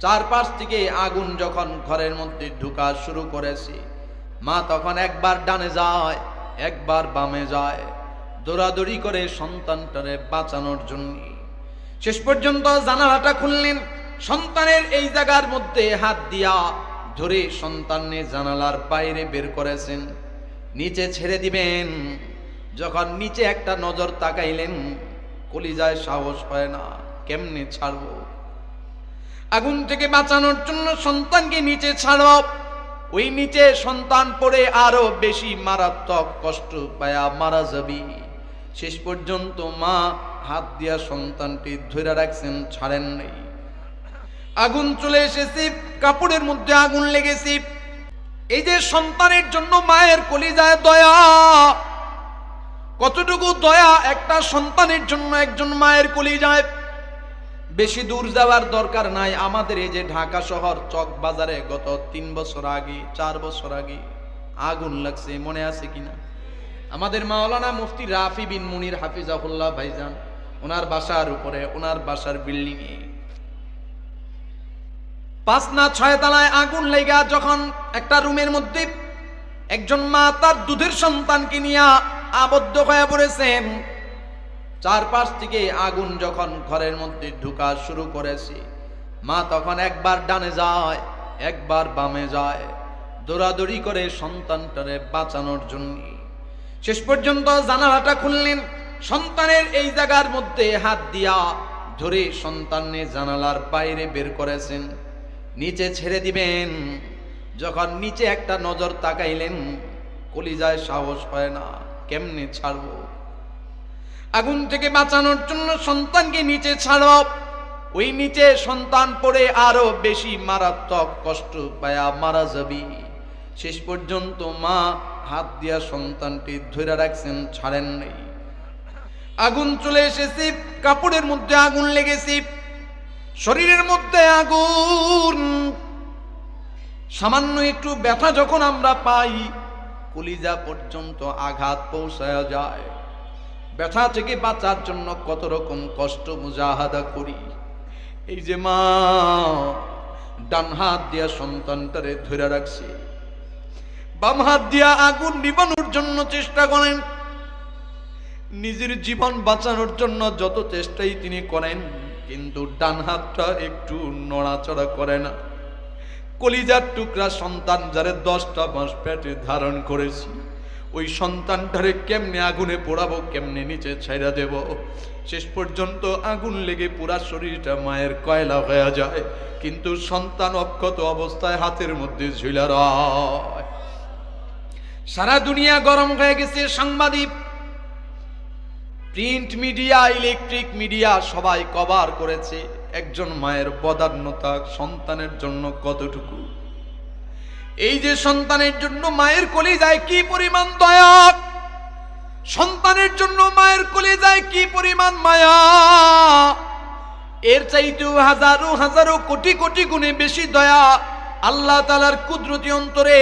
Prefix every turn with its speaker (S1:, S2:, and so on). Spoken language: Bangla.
S1: চারপাশ থেকে আগুন যখন ঘরের মধ্যে ঢুকা শুরু করেছে, মা তখন একবার ডানে যায়, একবার বামে যায়, দৌড়াদৌড়ি করে সন্তানটারে বাঁচানোর জন্য। শেষ পর্যন্ত জানালাটা খুললেন, সন্তানের এই জায়গার মধ্যে হাত দিয়া ধরে সন্তানের জানালার বাইরে বের করেছেন, নিচে ছেড়ে দিবেন। যখন নিচে একটা নজর তাকাইলেন, কলিজায় সাহস হয় না, কেমনে ছাড়বো? আগুন থেকে বাঁচানোর জন্য সন্তানকে নিচে ছাড়ো। ওই নিচে সন্তান পড়ে আরো বেশি মারাত্মক কষ্ট পায়া মারা যাবি। শেষ পর্যন্ত মা হাত দিয়া সন্তানটি ধরে রাখছেন, ছাড়েন নাই। আগুন চলে এসেছে, কাপড়ের মধ্যে আগুন লেগেছে। এই যে সন্তানের জন্য মায়ের কলিজায় দয়া, কতটুকু দয়া একটা সন্তানের জন্য একজন মায়ের কলিজায়। বেশি দূর যাওয়ার দরকার নাই। আমাদের এই যে ঢাকা শহর চক বাজারে গত 3 বছর আগে 4 বছর আগে আগুন লাগছে, মনে আছে কিনা? আমাদের মাওলানা মুফতি রাফি বিন মুনির হাফিজাহুল্লাহ ভাইজান, ওনার বাসার উপরে, ওনার বাসার বিল্ডিং এ 5 না 6 তলায় আগুন লেগা যখন একটা রুমের মধ্যে একজন মা তার দুধের সন্তানকে নিয়ে আবদ্ধ হয়ে পড়েছেন। চারপাশ থেকে আগুন যখন ঘরের মধ্যে ঢুকা শুরু করেছে, মা তখন একবার ডানে যায়, একবার বামে যায়, দৌড়াদৌড়ি করে সন্তানটারে বাঁচানোর জন্য। শেষ পর্যন্ত জানালাটা খুললেন, সন্তানের এই জায়গার মধ্যে হাত দিয়া ধরে সন্তানের জানালার বাইরে বের করেছেন, নিচে ছেড়ে দিবেন। যখন নিচে একটা নজর তাকাইলেন, কলিজায় সাহস হয় না, কেমনে ছাড়বো? আগুন থেকে বাঁচানোর জন্য সন্তানকে নিচে ছাড়ো। ওই নিচে সন্তান পড়ে আরো বেশি মারাত্মক কষ্ট পায়া মারা যাবি। শেষ পর্যন্ত মা হাত দিয়া সন্তানটি ধরে রাখছেন, ছাড়েন নাই। আগুন চলে এসেছে, কাপড়ের মধ্যে আগুন লেগেছে, শরীরের মধ্যে আগুন। সামান্য একটু ব্যথা যখন আমরা পাই, কলিজা পর্যন্ত আঘাত পৌঁছায় যায়। ব্যথা থেকে বাঁচার জন্য কত রকম কষ্ট মুজাহাদা করি। এই যে মা ডান হাত দিয়া সন্তানটারে ধরে রাখছে, বাম হাত দিয়া আগুন নিবানোর জন্য চেষ্টা করেন। নিজের জীবন বাঁচানোর জন্য যত চেষ্টাই তিনি করেন, কিন্তু ডান হাতটা একটু নড়াচড়া করে না। কলিজার টুকরা সন্তান, যারে 10টা মাস পেটে ধারণ করেছি, ওই সন্তানটারে কেমনে আগুনে পোড়াবো, কেমনে নিচে ছাইড়া দেব? শেষ পর্যন্ত আগুন লেগে পুরা শরীরটা মায়ের কয়লা হয়ে যায়, কিন্তু সন্তান অক্ষত অবস্থায় হাতের মধ্যে ঝুলা রয়। সারা দুনিয়া গরম হয়ে গেছে। সাংবাদিক, প্রিন্ট মিডিয়া, ইলেকট্রিক মিডিয়া সবাই কভার করেছে একজন মায়ের বদান্যতা সন্তানের জন্য কতটুকু। এই যে সন্তানের জন্য মায়ের কলিজায় কি পরিমাণ দয়া, সন্তানের জন্য মায়ের কলিজায় কি পরিমাণ মায়া, এর চাইতেও হাজারো হাজারো কোটি কোটি গুণে বেশি দয়া আল্লাহ তাআলার কুদরতি অন্তরে